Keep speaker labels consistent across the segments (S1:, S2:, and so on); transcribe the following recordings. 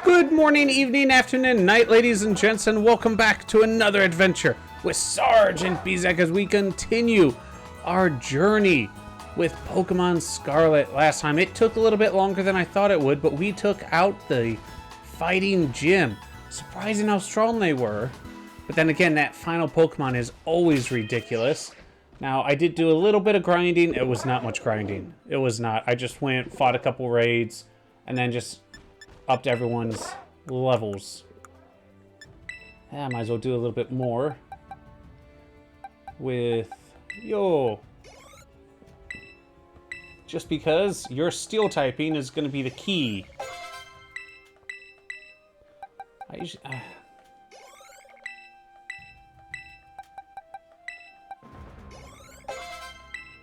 S1: Good morning, evening, afternoon, night, ladies and gents, and welcome back to another adventure with Sergeant Bezek as we continue our journey with Pokemon Scarlet. Last time, it took a little bit longer than I thought it would, but we took out the fighting gym. Surprising how strong they were. But then again, that final Pokemon is always ridiculous. Now, I did do a little bit of grinding. It was not much grinding. It was not. I just went, fought a couple raids, and then just upped everyone's levels. Yeah, I might as well do a little bit more with just because your steel typing is going to be the key.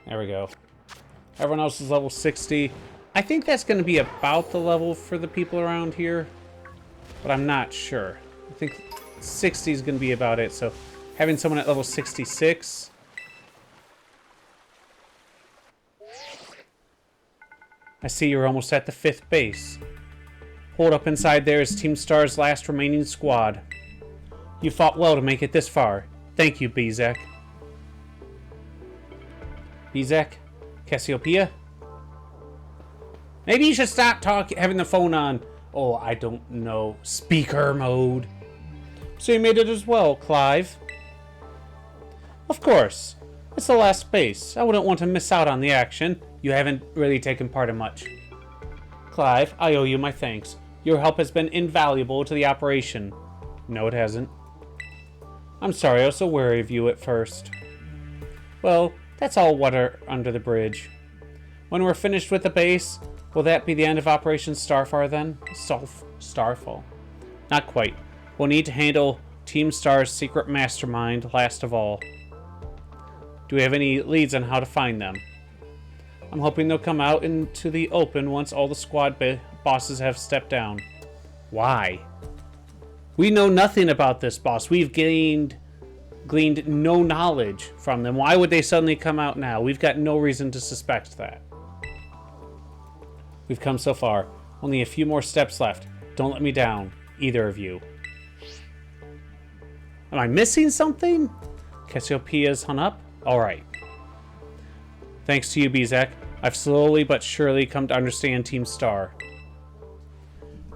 S1: There we go. Everyone else is level 60. I think that's going to be about the level for the people around here, but I'm not sure. I think 60 is going to be about it, so having someone at level 66. I see you're almost at the 5th base. Hold up inside there is Team Star's last remaining squad. You fought well to make it this far. Thank you, Bezek. Bezek? Cassiopeia? Maybe you should stop having the phone on. Oh, I don't know. Speaker mode. So you made it as well, Clive? Of course. It's the last base. I wouldn't want to miss out on the action. You haven't really taken part in much. Clive, I owe you my thanks. Your help has been invaluable to the operation. No, it hasn't. I'm sorry I was so wary of you at first. Well, that's all water under the bridge. When we're finished with the base, will that be the end of Operation Starfall then? Starfall. Not quite. We'll need to handle Team Star's secret mastermind last of all. Do we have any leads on how to find them? I'm hoping they'll come out into the open once all the squad bosses have stepped down. Why? We know nothing about this boss. We've gleaned no knowledge from them. Why would they suddenly come out now? We've got no reason to suspect that. We've come so far. Only a few more steps left. Don't let me down, either of you. Am I missing something? Cassiopeia's hung up? Alright. Thanks to you, Bezek, I've slowly but surely come to understand Team Star.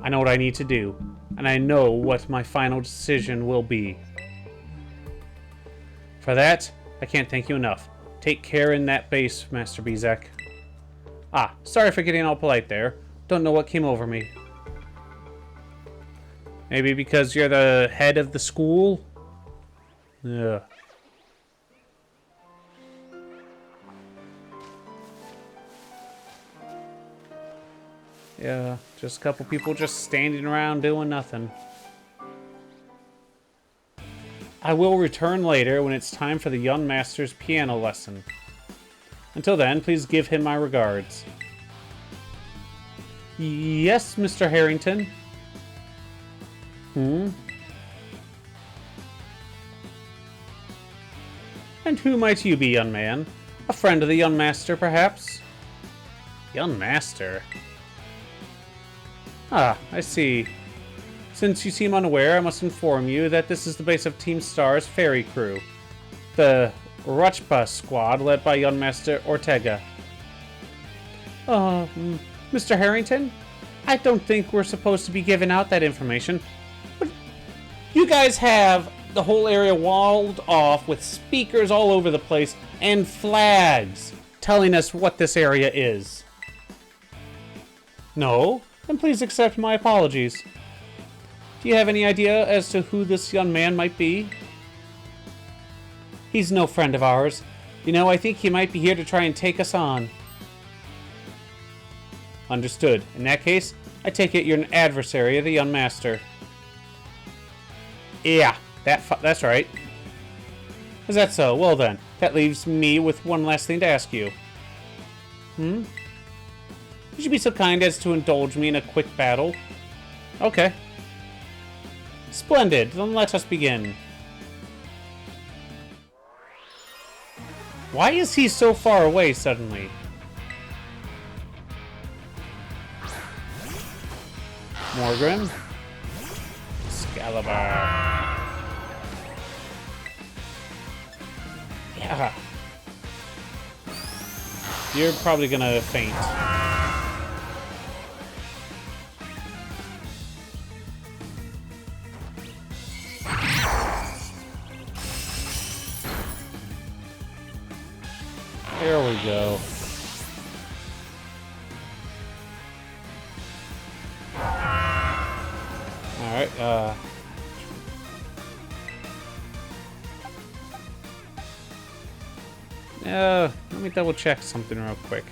S1: I know what I need to do, and I know what my final decision will be. For that, I can't thank you enough. Take care in that base, Master Bezek. Ah, sorry for getting all polite there. Don't know what came over me. Maybe because you're the head of the school? Yeah. Yeah, just a couple people just standing around doing nothing. I will return later when it's time for the young master's piano lesson. Until then, please give him my regards. Yes, Mr. Harrington? And who might you be, young man? A friend of the young master, perhaps? Young master? Ah, I see. Since you seem unaware, I must inform you that this is the base of Team Star's ferry crew. The Ruchpa squad led by young Master Ortega. Mr. Harrington? I don't think we're supposed to be giving out that information. But you guys have the whole area walled off with speakers all over the place and flags telling us what this area is. No? Then please accept my apologies. Do you have any idea as to who this young man might be? He's no friend of ours. You know, I think he might be here to try and take us on. Understood. In that case, I take it you're an adversary of the young master. Yeah, that's right. Is that so? Well then, that leaves me with one last thing to ask you. Would you be so kind as to indulge me in a quick battle? Okay. Splendid. Then let us begin. Why is he so far away suddenly? Morgan. Excalibur. Yeah. You're probably gonna faint. There we go. Alright, let me double check something real quick.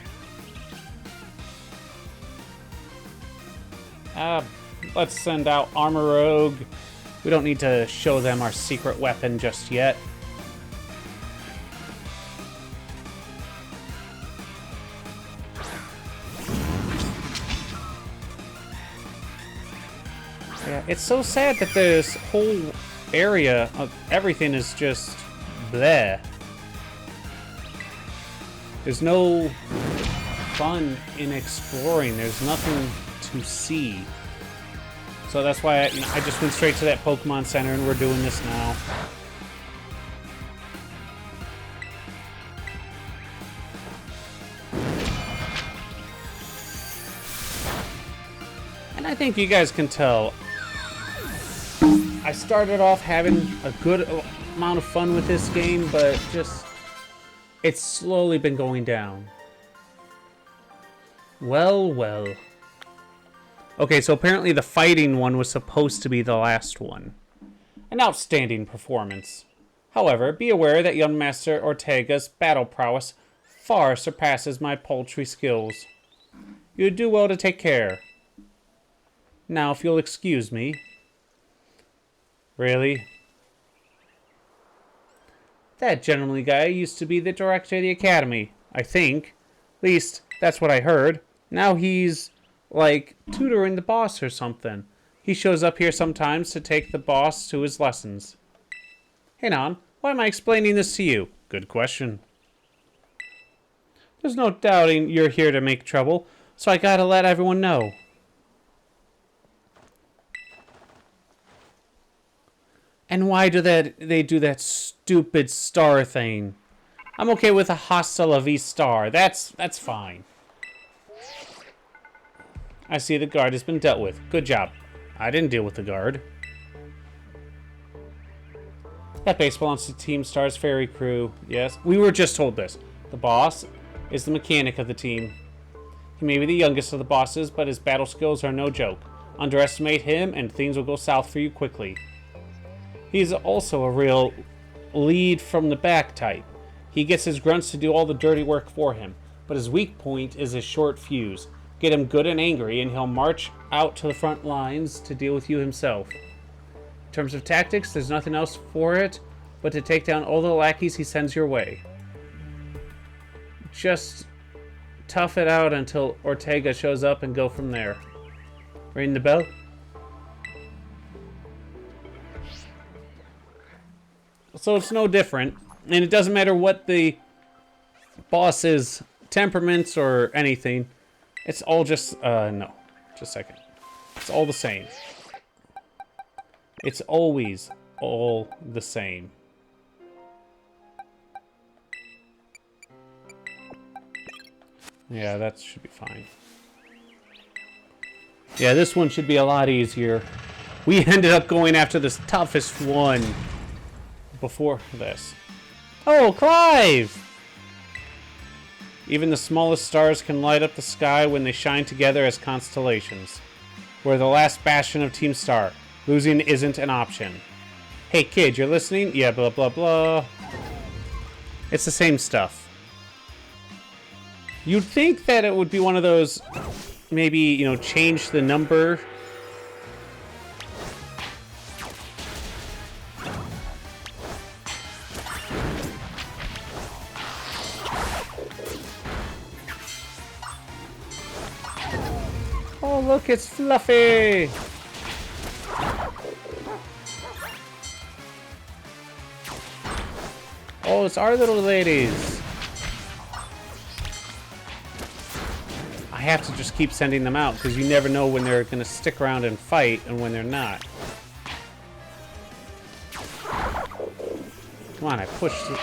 S1: Let's send out Armor Rogue. We don't need to show them our secret weapon just yet. Yeah, it's so sad that this whole area of everything is just bleh. There's no fun in exploring. There's nothing to see. So that's why I just went straight to that Pokemon Center and we're doing this now. And I think you guys can tell, I started off having a good amount of fun with this game, but just, it's slowly been going down. Well, well. Okay, so apparently the fighting one was supposed to be the last one. An outstanding performance. However, be aware that young Master Ortega's battle prowess far surpasses my paltry skills. You would do well to take care. Now, if you'll excuse me. Really? That gentleman guy used to be the director of the academy, I think. At least, that's what I heard. Now he's, like, tutoring the boss or something. He shows up here sometimes to take the boss to his lessons. Hey, Non, why am I explaining this to you? Good question. There's no doubting you're here to make trouble, so I gotta let everyone know. And why do they do that stupid star thing? I'm okay with a hasta la vista star. That's fine. I see the guard has been dealt with. Good job. I didn't deal with the guard. That base belongs to Team Star's ferry crew. Yes, we were just told this. The boss is the mechanic of the team. He may be the youngest of the bosses, but his battle skills are no joke. Underestimate him and things will go south for you quickly. He's also a real lead from the back type. He gets his grunts to do all the dirty work for him, but his weak point is his short fuse. Get him good and angry, and he'll march out to the front lines to deal with you himself. In terms of tactics, there's nothing else for it but to take down all the lackeys he sends your way. Just tough it out until Ortega shows up and go from there. Ring the bell? So it's no different, and it doesn't matter what the boss's temperaments or anything. It's all just, no. Just a second. It's all the same. It's always all the same. Yeah, that should be fine. Yeah, this one should be a lot easier. We ended up going after this toughest one before this. Oh, Clive! Even the smallest stars can light up the sky when they shine together as constellations. We're the last bastion of Team Star. Losing isn't an option. Hey kid, you're listening? Yeah, blah blah blah. It's the same stuff. You'd think that it would be one of those, maybe, you know, change the number. Oh, look, it's Fluffy! Oh, it's our little ladies. I have to just keep sending them out because you never know when they're going to stick around and fight and when they're not. Come on, I pushed it.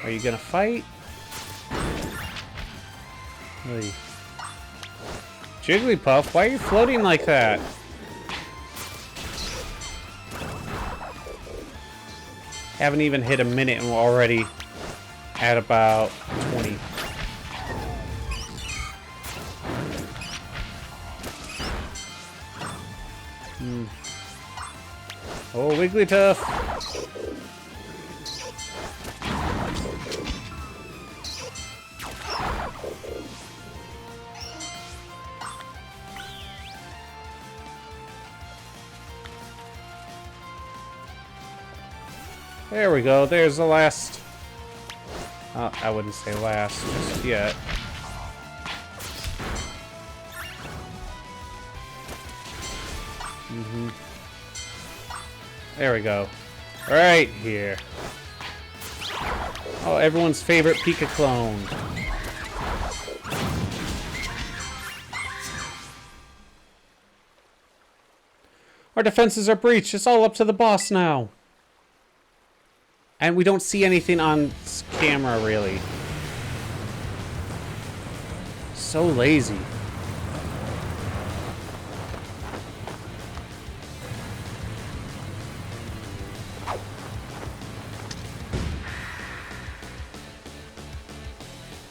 S1: Are you gonna fight? Hey. Jigglypuff, why are you floating like that? Haven't even hit a minute and we're already at about 20. Oh, Wigglytuff. There we go. There's the last. I wouldn't say last just yet. There we go. Right here. Oh, everyone's favorite Pika clone. Our defenses are breached. It's all up to the boss now. And we don't see anything on camera, really. So lazy.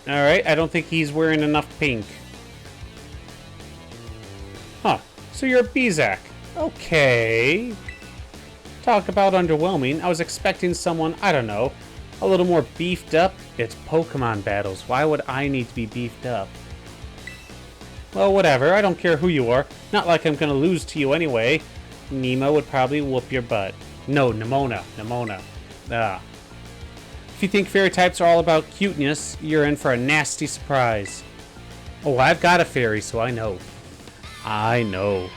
S1: Alright, I don't think he's wearing enough pink. Huh, so you're a Bizak. Okay. Talk about underwhelming. I was expecting someone, I don't know, a little more beefed up. It's Pokemon battles. Why would I need to be beefed up? Well, whatever. I don't care who you are. Not like I'm gonna lose to you anyway. Nemo would probably whoop your butt. No, Nemona. Ah. If you think fairy types are all about cuteness, you're in for a nasty surprise. Oh, I've got a fairy, so I know. I know.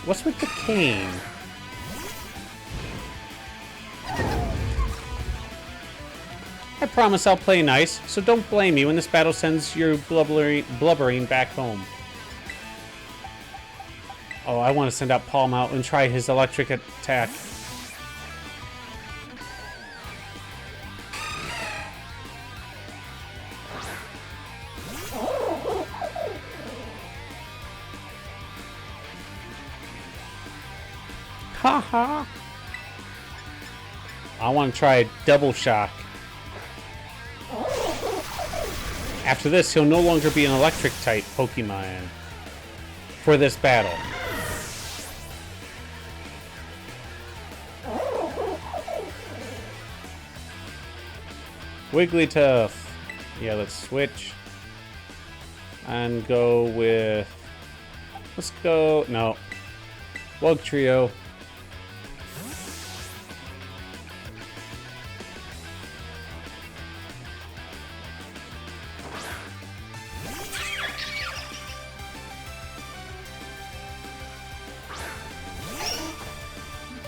S1: What's with the cane? I promise I'll play nice, so don't blame me when this battle sends you blubbering back home. Oh, I want to send out Palm out and try his electric attack. Haha! I want to try a double shock. After this, he'll no longer be an electric type Pokemon for this battle. Wigglytuff. Yeah, let's switch. And go with... Let's go... No. Wug Trio.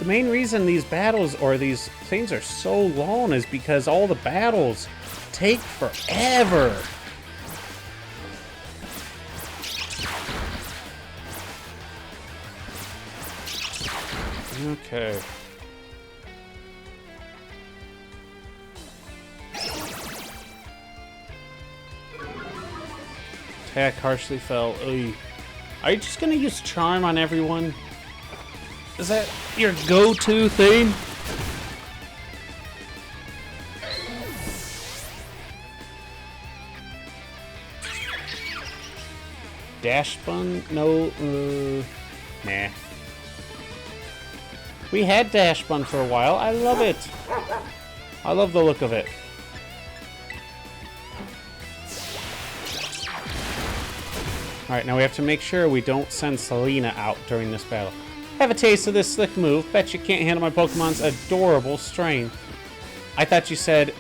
S1: The main reason these battles or these things are so long is because all the battles take forever. Okay. Attack harshly fell. Ugh. Are you just gonna use Charm on everyone? Is that your go-to thing? Dash Bun? No, nah. We had Dash Bun for a while. I love it. I love the look of it. Alright, now we have to make sure we don't send Selena out during this battle. Have a taste of this slick move. Bet you can't handle my Pokemon's adorable strength. I thought you said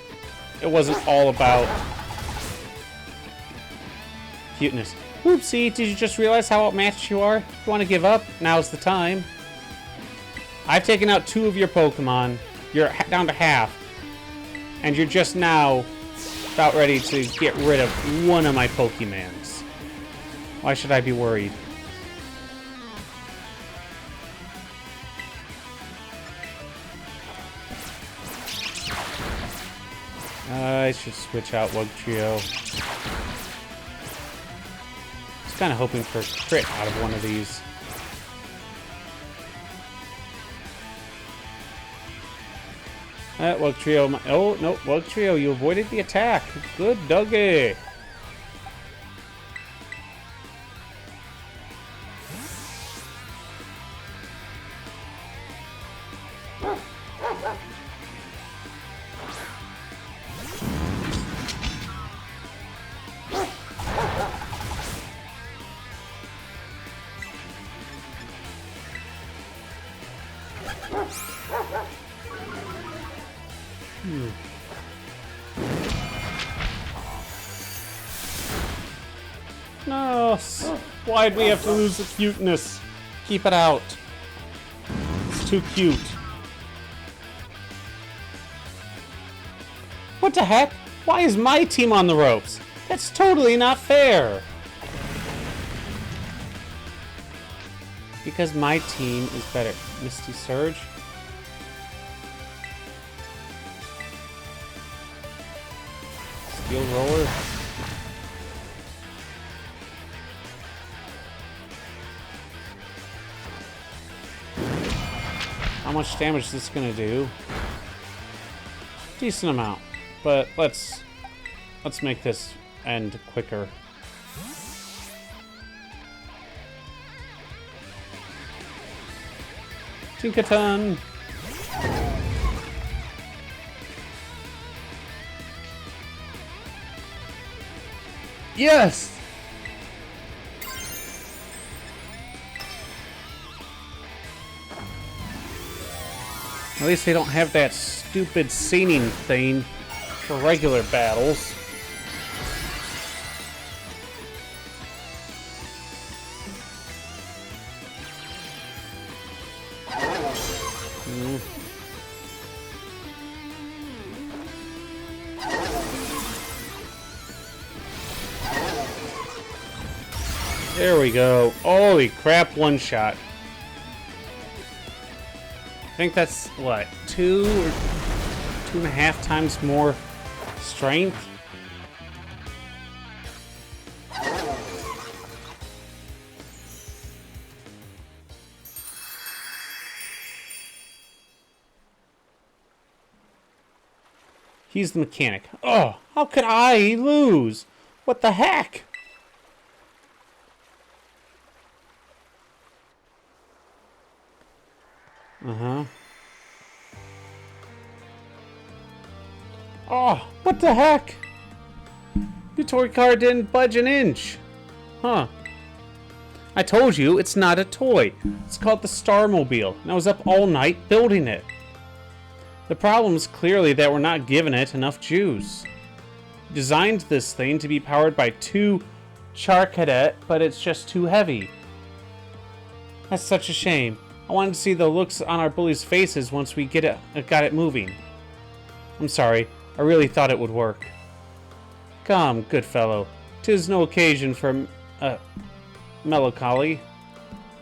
S1: it wasn't all about... Cuteness. Oopsie, did you just realize how outmatched you are? If you want to give up, now's the time. I've taken out 2 of your Pokemon. You're down to half. And you're just now about ready to get rid of one of my Pokemons. Why should I be worried? I should switch out Wugtrio. I was kind of hoping for a crit out of one of these. Wugtrio. Oh, no, Wugtrio, you avoided the attack. Good doggy. No, why'd we have to lose the cuteness? Keep it out. It's too cute. What the heck? Why is my team on the ropes? That's totally not fair. Because my team is better. Misty Surge. Steel Roller. How much damage is this gonna do? Decent amount, but let's make this end quicker. Tinkaton. Yes! At least they don't have that stupid singing thing for regular battles. There we go. Holy crap, one shot. I think that's, what, 2 or 2.5 times more strength? He's the mechanic. Oh, how could I lose? What the heck? Uh-huh. Oh, what the heck? Your toy car didn't budge an inch. Huh. I told you, it's not a toy. It's called the Starmobile, and I was up all night building it. The problem is clearly that we're not giving it enough juice. We designed this thing to be powered by 2 Charcadet, but it's just too heavy. That's such a shame. I wanted to see the looks on our bullies' faces once we got it moving. I'm sorry. I really thought it would work. Come, good fellow. 'Tis no occasion for melancholy.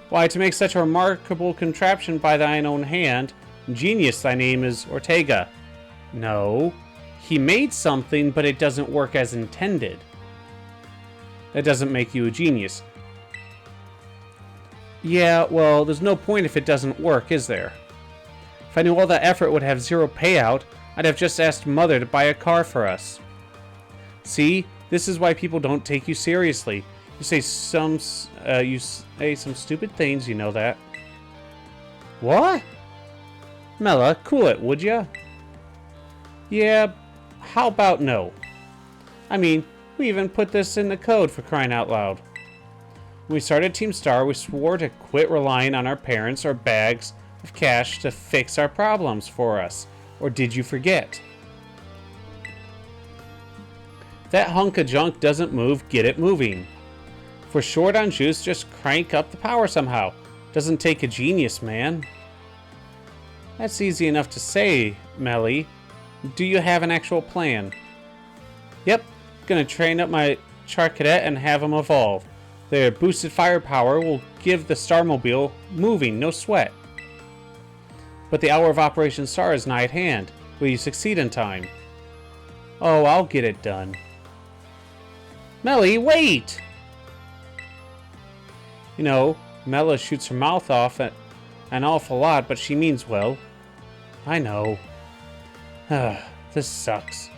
S1: Why, to make such a remarkable contraption by thine own hand, genius thy name is Ortega. No. He made something, but it doesn't work as intended. That doesn't make you a genius. Yeah, well, there's no point if it doesn't work, is there? If I knew all that effort would have 0 payout, I'd have just asked Mother to buy a car for us. See, this is why people don't take you seriously. You say some stupid things, you know that. What? Mela, cool it, would ya? Yeah, how about no? I mean, we even put this in the code, for crying out loud. When we started Team Star, we swore to quit relying on our parents or bags of cash to fix our problems for us. Or did you forget? If that hunk of junk doesn't move, get it moving. If we're short on juice, just crank up the power somehow. Doesn't take a genius, man. That's easy enough to say, Melly. Do you have an actual plan? Yep. Gonna train up my Char Cadet and have them evolve. Their boosted firepower will give the Starmobile moving, no sweat. But the hour of Operation Star is nigh at hand. Will you succeed in time? Oh, I'll get it done. Melly, wait! You know, Mela shoots her mouth off at an awful lot, but she means well. I know. This sucks.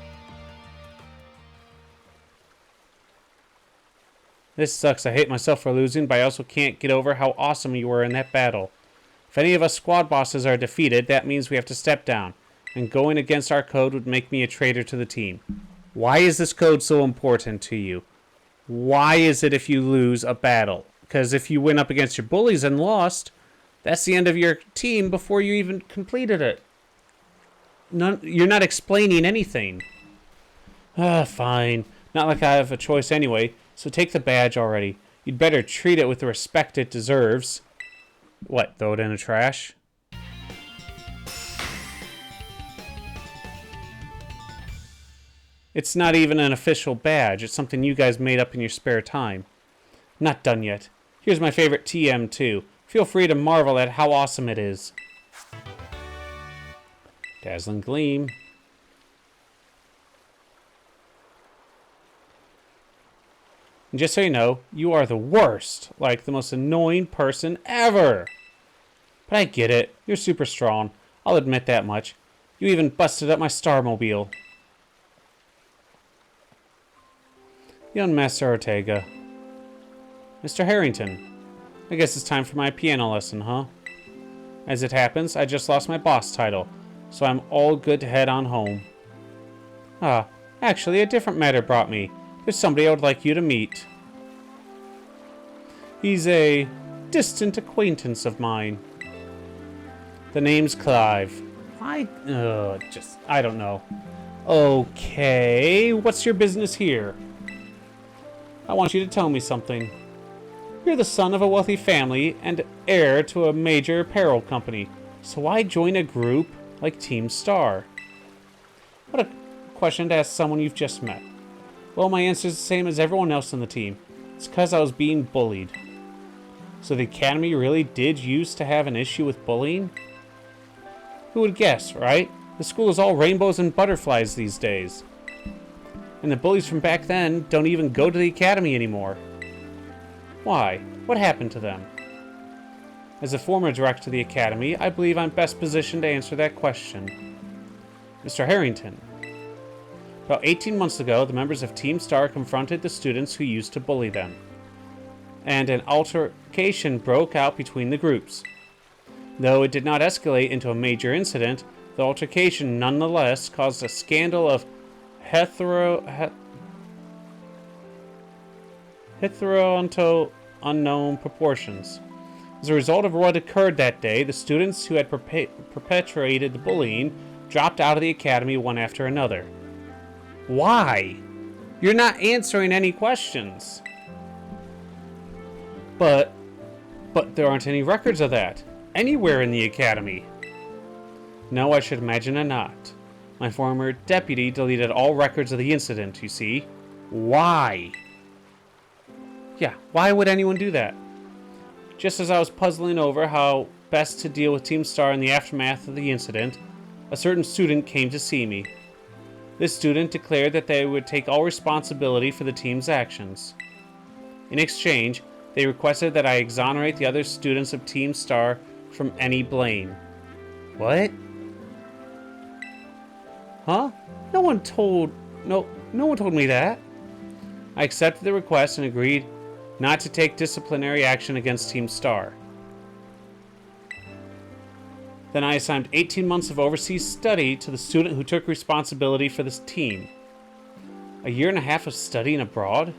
S1: This sucks. I hate myself for losing, but I also can't get over how awesome you were in that battle. If any of us squad bosses are defeated, that means we have to step down. And going against our code would make me a traitor to the team. Why is this code so important to you? Why is it if you lose a battle? Because if you went up against your bullies and lost, that's the end of your team before you even completed it. You're not explaining anything. Fine. Not like I have a choice anyway, so take the badge already. You'd better treat it with the respect it deserves. What, throw it in the trash? It's not even an official badge. It's something you guys made up in your spare time. Not done yet. Here's my favorite TM2. Feel free to marvel at how awesome it is. Dazzling Gleam. And just so you know, you are the worst. Like the most annoying person ever. But I get it. You're super strong. I'll admit that much. You even busted up my Starmobile. Young Master Ortega. Mr. Harrington. I guess it's time for my piano lesson, huh? As it happens, I just lost my boss title, so I'm all good to head on home. Actually, a different matter brought me. There's somebody I would like you to meet. He's a distant acquaintance of mine. The name's Clive. I don't know. Okay, what's your business here? I want you to tell me something. You're the son of a wealthy family and heir to a major apparel company, so why join a group like Team Star? What a question to ask someone you've just met. Well, my answer is the same as everyone else on the team. It's because I was being bullied. So the Academy really did used to have an issue with bullying? Who would guess, right? The school is all rainbows and butterflies these days. And the bullies from back then don't even go to the Academy anymore. Why? What happened to them? As a former director of the Academy, I believe I'm best positioned to answer that question. Mr. Harrington. About 18 months ago, the members of Team Star confronted the students who used to bully them. And an altercation broke out between the groups. Though it did not escalate into a major incident, the altercation nonetheless caused a scandal of hitherto unknown proportions. As a result of what occurred that day, the students who had perpetrated the bullying dropped out of the Academy one after another. Why? You're not answering any questions. But there aren't any records of that anywhere in the Academy. No, I should imagine not. My former deputy deleted all records of the incident, you see. Why? Yeah, why would anyone do that? Just as I was puzzling over how best to deal with Team Star in the aftermath of the incident, a certain student came to see me. This student declared that they would take all responsibility for the team's actions. In exchange, they requested that I exonerate the other students of Team Star from any blame. What? Huh? No one told me that. I accepted the request and agreed not to take disciplinary action against Team Star. Then I assigned 18 months of overseas study to the student who took responsibility for this team. A year and a half of studying abroad?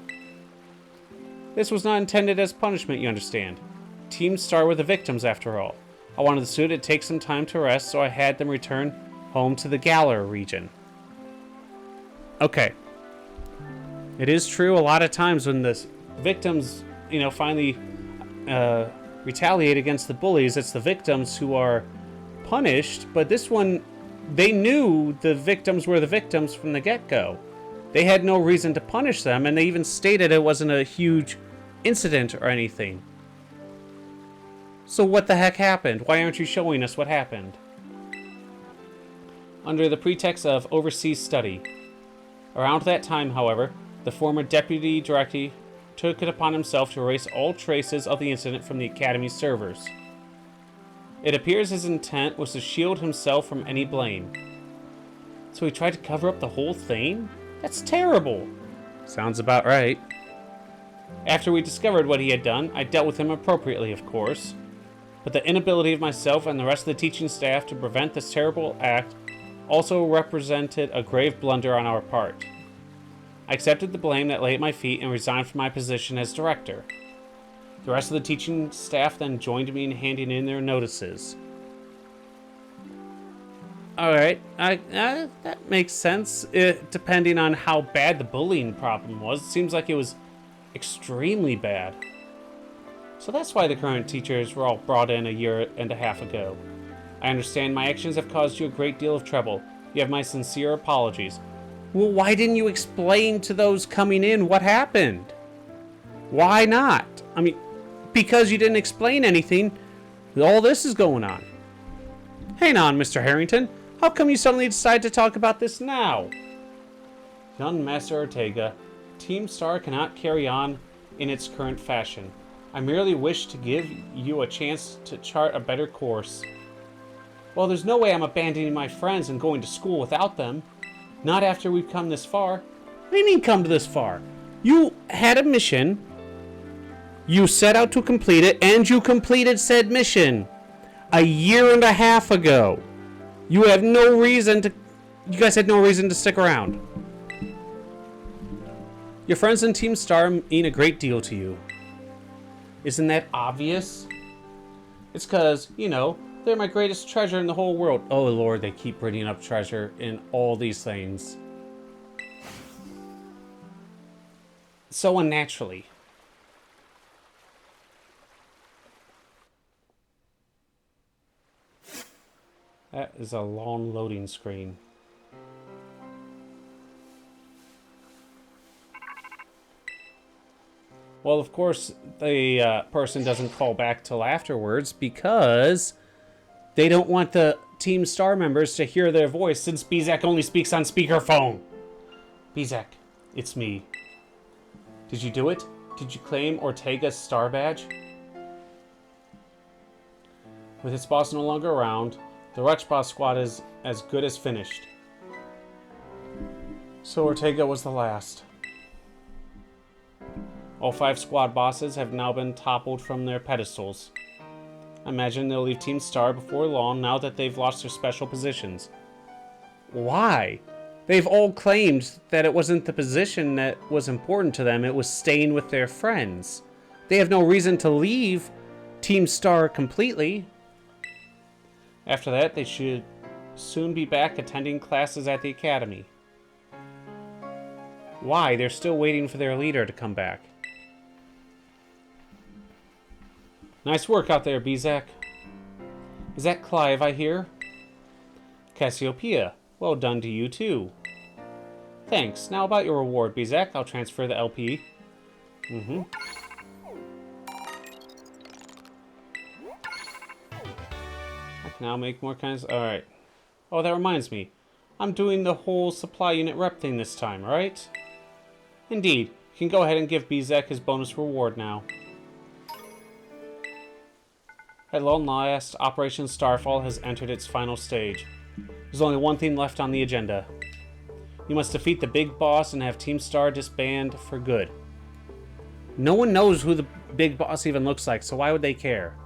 S1: This was not intended as punishment, you understand. Team Star were the victims, after all. I wanted the student to take some time to rest, so I had them return home to the Galar region. Okay. It is true a lot of times when the victims, finally retaliate against the bullies. It's the victims who are punished, but this one, they knew the victims were the victims from the get-go. They had no reason to punish them, and they even stated it wasn't a huge incident or anything. So what the heck happened? Why aren't you showing us what happened? Under the pretext of overseas study. Around that time, however, the former deputy director took it upon himself to erase all traces of the incident from the Academy servers. It appears his intent was to shield himself from any blame. So he tried to cover up the whole thing? That's terrible. Sounds about right. After we discovered what he had done, I dealt with him appropriately, of course. But the inability of myself and the rest of the teaching staff to prevent this terrible act also represented a grave blunder on our part. I accepted the blame that lay at my feet and resigned from my position as director. The rest of the teaching staff then joined me in handing in their notices. Alright, that makes sense, depending on how bad the bullying problem was. It seems like it was extremely bad. So that's why the current teachers were all brought in a year and a half ago. I understand my actions have caused you a great deal of trouble. You have my sincere apologies. Well, why didn't you explain to those coming in what happened? Why not? I mean, because you didn't explain anything, all this is going on. Hang on, Mr. Harrington. How come you suddenly decide to talk about this now? Young Master Ortega, Team Star cannot carry on in its current fashion. I merely wish to give you a chance to chart a better course. Well, there's no way I'm abandoning my friends and going to school without them. Not after we've come this far. What do you mean come this far? You had a mission. You set out to complete it, and you completed said mission a year and a half ago. You have no reason to... You guys had no reason to stick around. Your friends in Team Star mean a great deal to you. Isn't that obvious? It's because, they're my greatest treasure in the whole world. Oh, Lord, they keep bringing up treasure in all these things. So unnaturally. That is a long loading screen. Well, of course, the person doesn't call back till afterwards because they don't want the Team Star members to hear their voice since Bizak only speaks on speakerphone. Bizak, it's me. Did you do it? Did you claim Ortega's star badge? With its boss no longer around, the Rush Boss squad is as good as finished. So Ortega was the last. All 5 squad bosses have now been toppled from their pedestals. I imagine they'll leave Team Star before long now that they've lost their special positions. Why? They've all claimed that it wasn't the position that was important to them, it was staying with their friends. They have no reason to leave Team Star completely. After that, they should soon be back attending classes at the Academy. Why? They're still waiting for their leader to come back. Nice work out there, Bizak. Is that Clive I hear? Cassiopeia. Well done to you, too. Thanks. Now about your reward, Bizak. I'll transfer the LP. I can now make more kinds... Alright. Oh, that reminds me. I'm doing the whole supply unit rep thing this time, right? Indeed. You can go ahead and give Bizak his bonus reward now. At long last, Operation Starfall has entered its final stage. There's only one thing left on the agenda. You must defeat the big boss and have Team Star disband for good. No one knows who the big boss even looks like, so why would they care?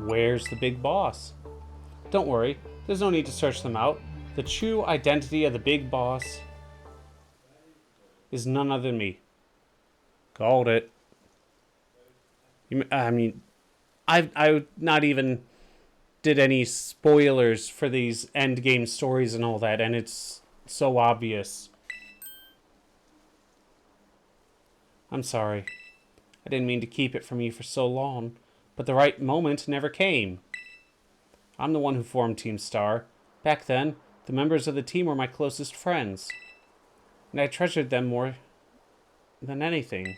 S1: Where's the big boss? Don't worry, there's no need to search them out. The true identity of the big boss is none other than me. Called it. I mean, I not even did any spoilers for these endgame stories and all that, and it's so obvious. I'm sorry. I didn't mean to keep it from you for so long, but the right moment never came. I'm the one who formed Team Star. Back then, the members of the team were my closest friends, and I treasured them more than anything.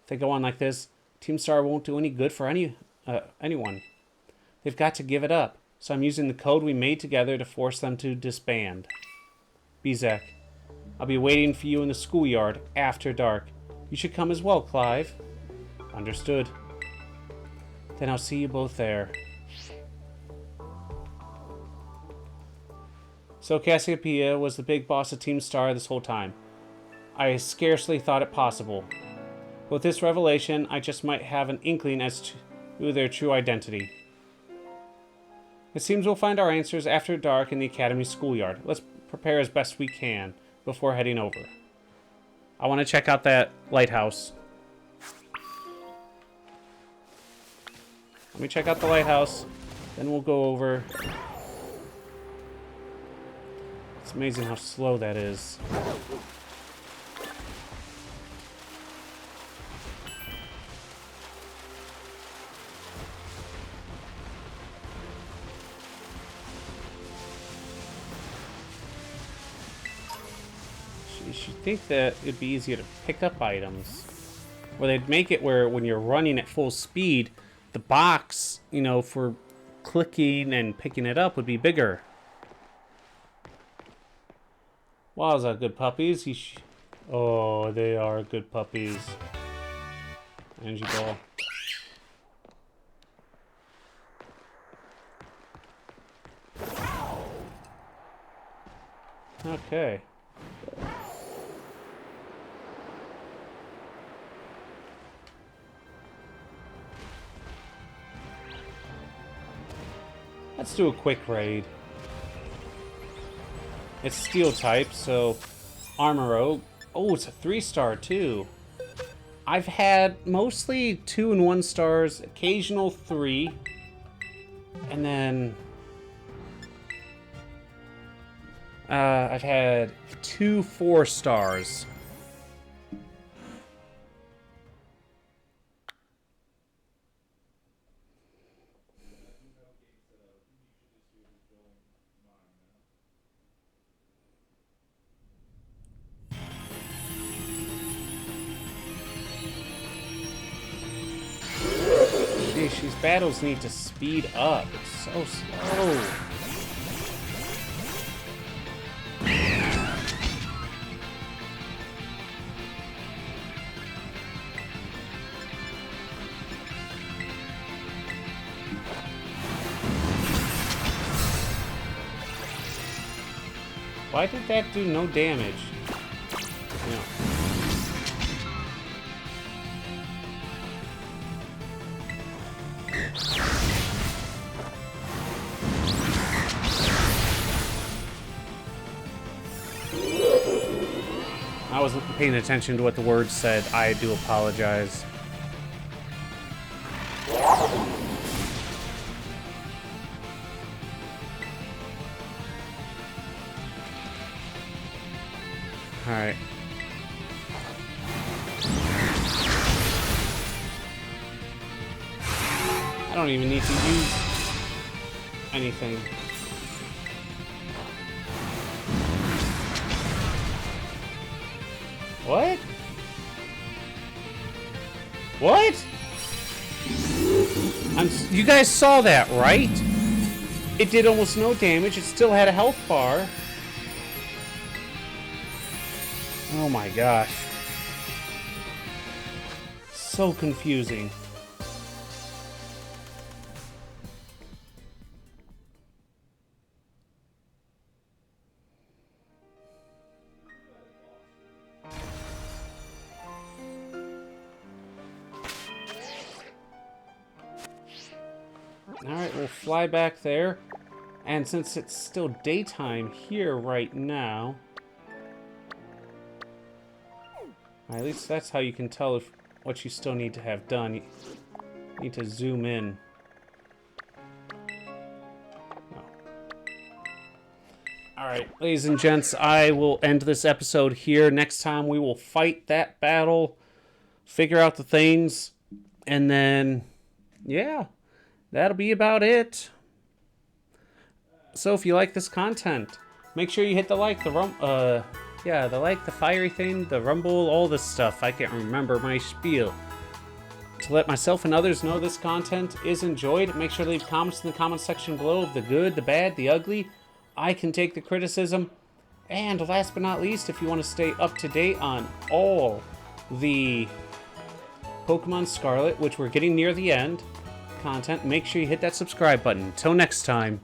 S1: If they go on like this, Team Star won't do any good for anyone. They've got to give it up, so I'm using the code we made together to force them to disband. Bezek, I'll be waiting for you in the schoolyard after dark. You should come as well, Clive. Understood. Then I'll see you both there. So Cassiopeia was the big boss of Team Star this whole time. I scarcely thought it possible. With this revelation, I just might have an inkling as to their true identity. It seems we'll find our answers after dark in the Academy schoolyard. Let's prepare as best we can before heading over. I want to check out that lighthouse. Let me check out the lighthouse, then we'll go over. It's amazing how slow that is. You should think that it'd be easier to pick up items. Or they'd make it where when you're running at full speed, the box, you know, for clicking and picking it up would be bigger. Wowza, good puppies. Oh, they are good puppies. Energy ball. Okay. Let's do a quick raid. It's steel type, so armor rogue. Oh, it's a 3-star too. I've had mostly 2 and 1 stars, occasional 3, and then I've had 2 4 stars. These battles need to speed up. It's so slow. Why did that do no damage? No. I wasn't paying attention to what the words said. I do apologize. Alright. I don't even need to use anything. What? What? You guys saw that, right? It did almost no damage. It still had a health bar. Oh my gosh. So confusing. Alright, we'll fly back there. And since it's still daytime here right now... At least that's how you can tell if what you still need to have done. You need to zoom in. No. Alright, ladies and gents, I will end this episode here. Next time we will fight that battle figure out the things, and then, yeah, that'll be about it. So if you like this content, make sure you hit the like, the like, the fiery thing, the rumble, all this stuff. I can't remember my spiel. To let myself and others know this content is enjoyed, make sure to leave comments in the comment section below of the good, the bad, the ugly. I can take the criticism. And last but not least, if you want to stay up to date on all the Pokemon Scarlet, which we're getting near the end, content, make sure you hit that subscribe button. Until next time,